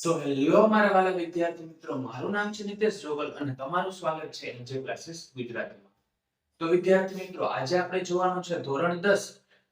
તો હેલો મારા વાલા વિદ્યાર્થી મિત્રો, મારું નામ છે નિતેશ જોગલ અને તમારું સ્વાગત છે એનજે ક્લાસીસ ગુજરાતીમાં. તો વિદ્યાર્થી મિત્રો, આજે આપણે જોવાનું છે ધોરણ 10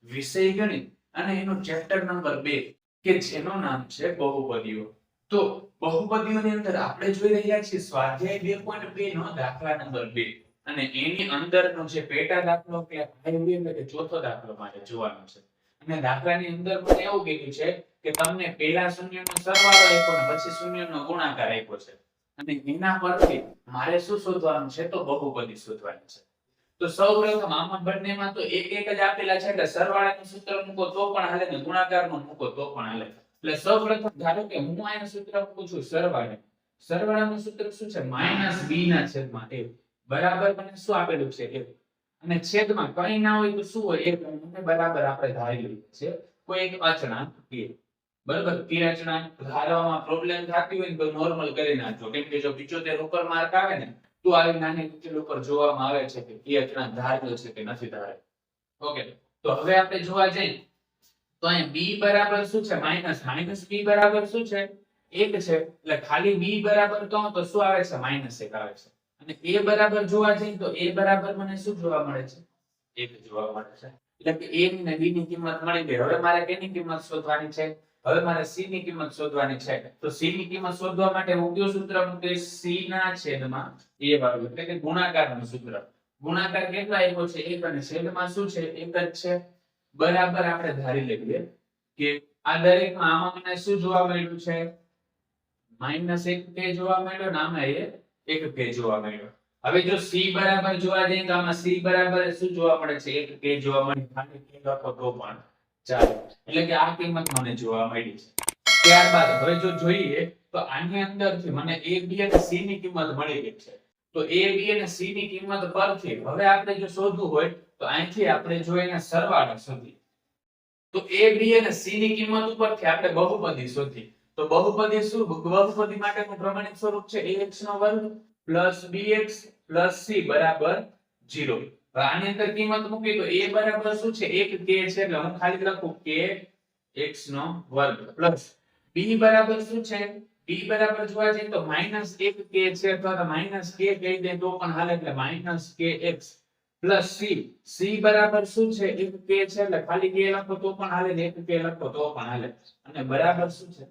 વિષય ગણિત અને એનું ચેપ્ટર નંબર 2 કે જેનું નામ છે બહુપદીઓ. તો બહુપદીઓની અંદર આપણે જોઈ રહ્યા છીએ સ્વાધ્યાય 2.2 નો દાખલા નંબર 2 અને એની અંદરનો જે પેટા દાખલો કે એટલે કે ચોથો દાખલો માટે જોવાનો છે. અને દાખલાની અંદર મને એવું કીધું છે કે તમને પહેલા શૂન્યનો સરવાળો આપ્યો અને પછી શૂન્યનો ગુણાકાર આપ્યો છે અને એના પરથી મારે શું શોધવાનું છે? તો બહુપદી શોધવાની છે. તો સૌપ્રથમ આમાં બંનેમાં તો એક એક જ આપેલા છે એટલે સરવાળાનું સૂત્ર મૂકો તો પણ હાલે ને ગુણાકારનું મૂકો તો પણ હાલે. એટલે સૌપ્રથમ ધારો કે હું આનું સૂત્ર મૂકું છું સરવાળે. સરવાળાનું સૂત્ર શું છે? -b ના છેદમાં a બરાબર મને શું આપેલું છે? a અને છેદમાં કંઈ ના હોય તો શું હોય? એક બરાબર આપણે ધારી લઈએ છે કોઈ એક અચળાંક a. બરાબર, કે અચળાંક ધારવામાં પ્રોબ્લેમ થતી હોય ને તો નોર્મલ કરી નાખજો, કેમ કે જો 75 ઉપર માર્ક આવે ને તો આવી નાની ડિટેલ ઉપર જોવામાં આવે છે કે કે અચળાંક ધારેલો છે કે નથી ધારેલો. ઓકે, તો હવે આપણે જોવા જઈએ તો અહીં b બરાબર શું છે? માઈનસ b બરાબર શું છે? 1 છે. એટલે ખાલી b બરાબર કહો તો શું આવે છે? -1 આવે છે. અને a બરાબર જોવા જઈએ તો a બરાબર મને શું જોવા મળે છે? 1 જોવા મળે છે. એટલે કે a ની ને b ની કિંમત મળી ગઈ. હવે મારે કેની કિંમત શોધવાની છે? હવે મારે c ની કિંમત શોધવાની છે. તો c ની કિંમત શોધવા માટે હું કયું સૂત્ર મૂકીશ? c ના છેદમાં a વાળું, એટલે કે ગુણાકારનું સૂત્ર. ગુણાકાર કેટલા આપ્યો છે? 1 અને છેદમાં શું છે? 1 જ છે. બરાબર આપણે ધારી લઈએ કે આ દરેકમાં આમાં મને શું જોવા મળ્યું છે? -1k જોવા મળ્યો ને આમાં 1k જોવા મળ્યો. હવે જો c બરાબર જોવા જઈએ તો આમાં c બરાબર શું જોવા મળે છે? 1k જોવા મળે. ખાલી k લખો તો પણ ચાલે. એટલે કે આ કિંમત મને જોવા મળી છે. ત્યારબાદ હવે જો જોઈએ તો આની અંદરથી મને a b અને c ની કિંમત મળી ગઈ છે. તો a b અને c ની કિંમત પરથી હવે આપણે જો શોધવું હોય તો અહીંથી આપણે જો એના સરવાળો શોધીએ. તો a b અને c ની કિંમત ઉપરથી આપણે બહુપદી શોધી. તો બહુપદી શું? બહુપદી માટેનું પ્રમાણિત સ્વરૂપ છે ax² + bx + c બરાબર 0. હવે આની અંદર કિંમત મૂકી તો a બરાબર શું છે? 1k છે. એટલે હું ખાલી લખું k x² + b બરાબર શું છે? b બરાબર જોવા જઈએ તો -1k છે અથવા તો -k કહી દે તો પણ હાલે, એટલે -kx + c બરાબર શું છે? 1k છે. એટલે ખાલી k લખો તો પણ હાલે ને 1k લખો તો પણ હાલે. અને બરાબર શું છે?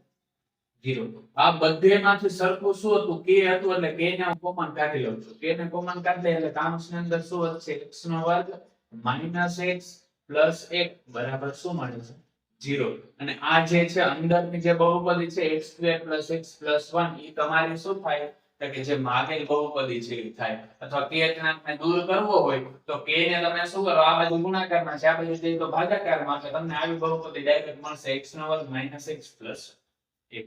0. આ બધેમાંથી સરખું શું હતું? k હતું. એટલે k ને હું કોમન કાઢી લઉં છું. k ને કોમન કાઢી લે એટલે કાઉન્સની અંદર શું વધશે? x² - x + 1 બરાબર શું મળે છે? 0. અને આ જે છે અંદરની જે બહુપદી છે x² + x + 1 ઈ તમારી શું થાય? એટલે કે જે માગેલ બહુપદી છે એ થાય. અથવા k અચળાંકને દૂર કરવો હોય તો k ને તમે શું કરો? આ બાજુ ગુણાકારમાં છે, આ બાજુ જઈએ તો ભાગાકારમાં, એટલે તમને આવી બહુપદી ડાયરેક્ટ મળશે x² - x + 1.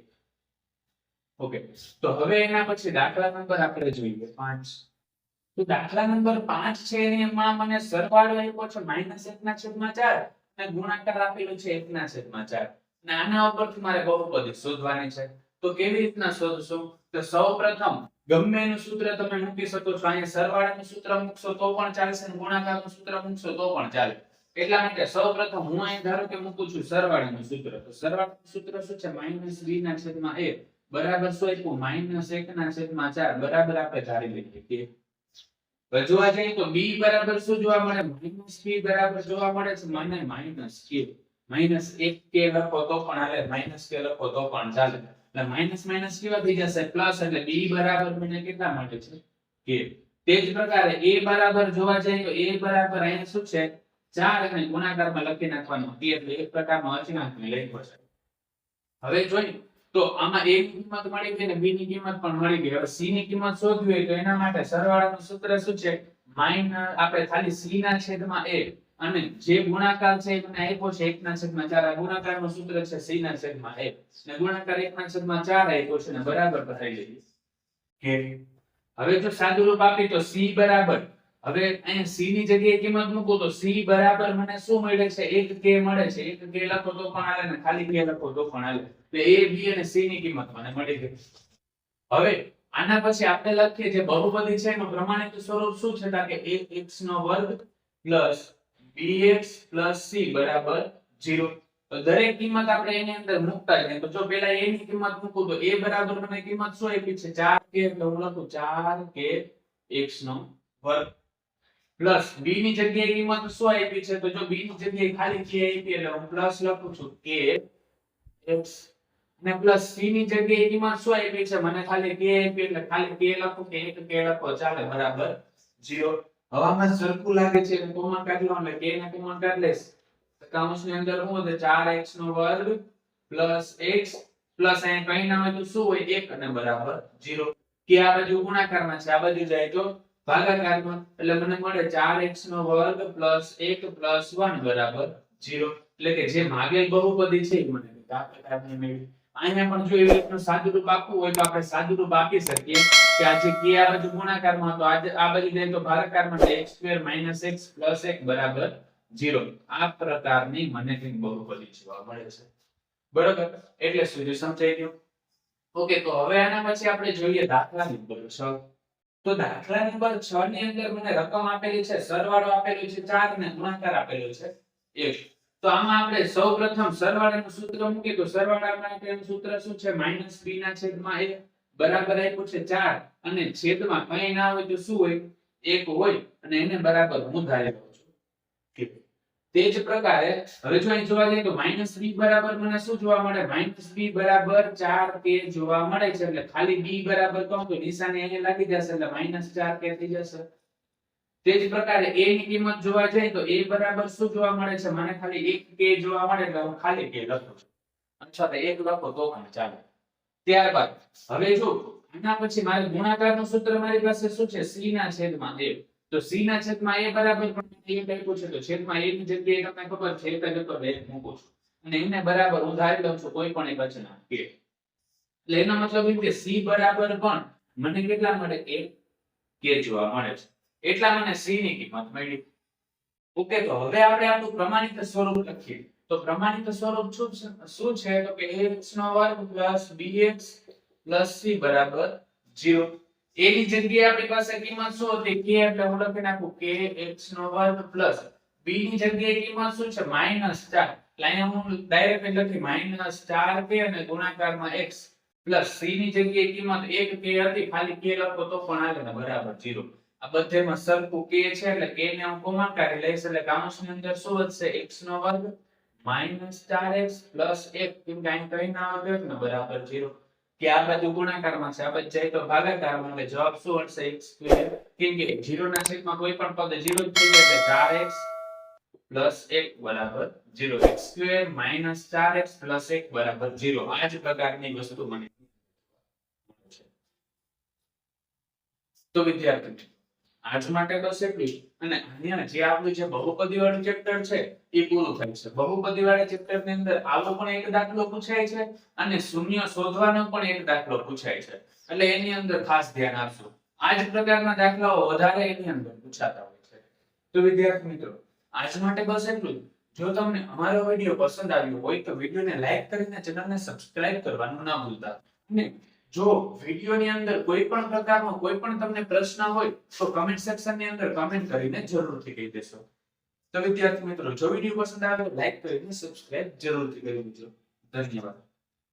ઓકે, તો હવે એના પછી દાખલા નંબર આપણે જોઈએ 5. તો દાખલા નંબર 5 છે એમાં મને સરવાળો આપ્યો છે -1/4 અને ગુણાકાર આપેલો છે 1/4. અને આના ઉપરથી મારે બહુપદી શોધવાની છે. તો કેવી રીતના શોધશું? તો સૌપ્રથમ ગમે એનું સૂત્ર તમે મૂકી શકો છો. અહીંયા સરવાળાનું સૂત્ર મૂકશો તો પણ ચાલશે અને ગુણાકારનું સૂત્ર મૂકશો તો પણ ચાલે. એટલા માટે સૌપ્રથમ હું અહીં ધારો કે મૂકું છું સરવાળાનું સૂત્ર. તો સરવાળાનું સૂત્ર શું છે? -b/a બરાબર શું આપ્યું? -1/4 બરાબર આપણે ધારી લઈએ કે હવે જોવા જઈએ તો b બરાબર શું જોવા મળે? -b બરાબર જોવા મળે છે મને -k. -1k લખો તો પણ હાલે, -k લખો તો પણ ચાલે. એટલે માઈનસ માઈનસ કેવા થઈ જશે? પ્લસ. એટલે b બરાબર મને કેટલા મળે છે? k. તે જ પ્રકારે a બરાબર જોવા જઈએ તો a બરાબર અહીંયા શું છે? 4 અને ગુણાકારમાં લખી નાખવાનો k, એટલે એક પ્રકારનો અચળાંક લખ્યો છે. હવે જોઈએ તો આમાં a ની કિંમત મળી ગઈ ને b ની કિંમત પણ મળી ગઈ. હવે c ની કિંમત શોધવી હોય તો એના માટે સરવાળાનું સૂત્ર શું છે? આપણે ખાલી c ના છેદમાં a અને જે ગુણાકાર છે એ મને આપ્યો છે 1/4. આ ગુણાકારનું સૂત્ર છે c ના છેદમાં a ને ગુણાકાર 1/4 આપ્યો છે ને બરાબર બતાવી લઈએ કે હવે જો સાદું રૂપ આપી તો c બરાબર, હવે અહીંયા c ની જગ્યાએ કિંમત મૂકો તો c બરાબર મને શું મળે છે? 1k મળે છે. 1k લખો તો પણ હાલે ને ખાલી k લખો તો પણ હાલે. એટલે a b અને c ની કિંમત મને મળી ગઈ. હવે આના પછી આપણે લખીએ જે બહુપદી છે એનું પ્રમાણિત સ્વરૂપ શું છે? કે ax² + bx + c બરાબર 0. તો દરેક કિંમત આપણે એની અંદર મૂકતા જઈએ તો જો પહેલા a ની કિંમત મૂકું તો a બરાબર મને કિંમત શું આપી છે 4k એટલે હું લખું 4k x નો વર્ગ પ્લસ b ની જગ્યાએ કિંમત શું આપી છે તો જો b ની જગ્યાએ ખાલી k આપી એટલે હું પ્લસ લખું છું k x અને પ્લસ c ની જગ્યાએ કિંમત શું આપી છે મને ખાલી k આપી એટલે ખાલી k લખું કે 1k લખો ચાલે બરાબર 0 હવામાં સરખું લાગે છે એટલે કોમન કાઢી લો એટલે k ને કોમન કાઢી લેશ કૌંસની અંદર શું વધે 4x નો વર્ગ પ્લસ x પ્લસ અહીં કઈ ના હોય તો શું હોય 1 અને બરાબર 0 કે આ બાજુ ગુણાકારમાં છે આ બાજુ જાય તો ભાગાકારમાં એટલે મને મળે 4x નો વર્ગ પ્લસ 1 પ્લસ 1 બરાબર 0 એટલે કે જે ભાગેલ બહુપદી છે એ મને આ પ્રકારની મેળવી અહીંયા પણ જો એવી રીતનું સાદુરૂપ આપવું હોય તો આપણે સાદુરૂપ આપી શકીએ કે આ જે k આ બાજુ ગુણાકારમાં તો આ બાજુ જાય તો ભાગાકારમાં એટલે x2 - x + 1 બરાબર 0 આ પ્રકારની મને કંઈક બહુપદી જોવા મળે છે બરાબર એટલે સુધી સમજાઈ ગયું ઓકે તો હવે આના પછી આપણે જોઈએ દાખલા નંબર 6 તો દાખલા નંબર 6 ની અંદર મને રકમ આપેલી છે સરવાળો આપેલો છે 4 અને ગુણાકાર આપેલો છે 1 તો આમાં આપણે સૌપ્રથમ સરવાળાનું સૂત્ર મૂકીએ તો સરવાળા માટેનું સૂત્ર શું છે -b ના છેદમાં 1 બરાબર આપ્યું છે 4 અને છેદમાં કંઈ ના હોય તો શું હોય 1 હોય અને એને બરાબર હું ધારી લઉં છું તે જ પ્રકારે હવે જો અહીં જોવા જઈએ તો -b બરાબર મને શું જોવા મળે -b બરાબર 4k જોવા મળે છે એટલે ખાલી b બરાબર કહું તો નિશાની અહીંયા લાગી જશે એટલે -4k થઈ જશે તે જ પ્રકારે a ની કિંમત જોવા જઈએ તો a બરાબર શું જોવા મળે છે મને ખાલી 1k જોવા મળે એટલે હું ખાલી k લખું છું અથવા તો 1 લખો તો પણ ચાલે ત્યારબાદ હવે જો આના પછી મારે ગુણાકારનું સૂત્ર મારી પાસે શું છે c ના છેદમાં a તો c ના છેદમાં a બરાબર પણ 1 આપ્યું છે તો છેદમાં a ની જગ્યાએ તમને ખબર છે એટલે તો 1 મૂકું છું અને એને બરાબર ઉધારી લઉં છું કોઈ પણ એક અચળાંક k એટલે એનો મતલબ એ કે c બરાબર પણ મને કેટલા મળે 1k જોવા મળે છે એટલા મને c ની કિંમત મળી ઓકે તો હવે આપણે આપણું પ્રમાણિત સ્વરૂપ લખીએ તો પ્રમાણિત સ્વરૂપ શું છે તો કે x નો વર્ગ bx c બરાબર 0 a ની જગ્યાએ આપણી પાસે કિંમત શું હતી k એટલે હું લખી નાખું k x નો વર્ગ પ્લસ b ની જગ્યાએ કિંમત શું છે -4 લાઈને હું ડાયરેક્ટ લખી -4k અને ગુણાકારમાં x પ્લસ c ની જગ્યાએ કિંમત 1k હતી ખાલી k લખો તો પણ આવે ને બરાબર 0 આ બધેમાં સરખું k છે એટલે k ને હું કોમન કાઢી લઈશ એટલે કૌંસની અંદર શું વધશે x નો વર્ગ -4x + 1 કેમ કે અહીં કઈ ના આવે ને બરાબર 0 કે આ બાજુ ગુણાકારમાં છે આ બાજુ જાય તો ભાગાકારમાં એટલે જવાબ શું મળશે x2 કેમ કે 0 ના છેદમાં કોઈ પણ પદ 0 જ થઈ જાય એટલે 4x + 1 બરાબર 0 x2 - 4x + 1 બરાબર 0 આ જ પ્રકારની વસ્તુ મને તો વિદ્યાર્થી આજ માટે બસ એટલું જ અને અહીંયા જે આપણું જે બહુપદી વાળું ચેપ્ટર છે એ પૂરું થાય છે બહુપદી વાળા ચેપ્ટર ની અંદર આવો પણ એક દાખલો પૂછાય છે અને શૂન્ય શોધવાનો પણ એક દાખલો પૂછાય છે એટલે એની અંદર ખાસ ધ્યાન આપજો આ જ પ્રકારના દાખલાઓ વધારે એની અંદર પૂછાતા હોય છે તો વિદ્યાર્થી મિત્રો આજ માટે બસ એટલું જ જો તમને અમારો વિડિયો પસંદ આવ્યો હોય તો વિડિયોને લાઈક કરીને ચેનલને સબસ્ક્રાઇબ કરવાનું ના ભૂલતા અને જો વિડિયોની અંદર કોઈ પણ પ્રકારનો કોઈ પણ તમને પ્રશ્ન હોય તો કમેન્ટ સેક્શન ની અંદર કમેન્ટ કરીને જરૂરથી કહી દેશો તો વિદ્યાર્થી મિત્રો જો વિડિયો પસંદ આવે લાઈક કરીને સબસ્ક્રાઇબ જરૂરથી કરી દેજો ધન્યવાદ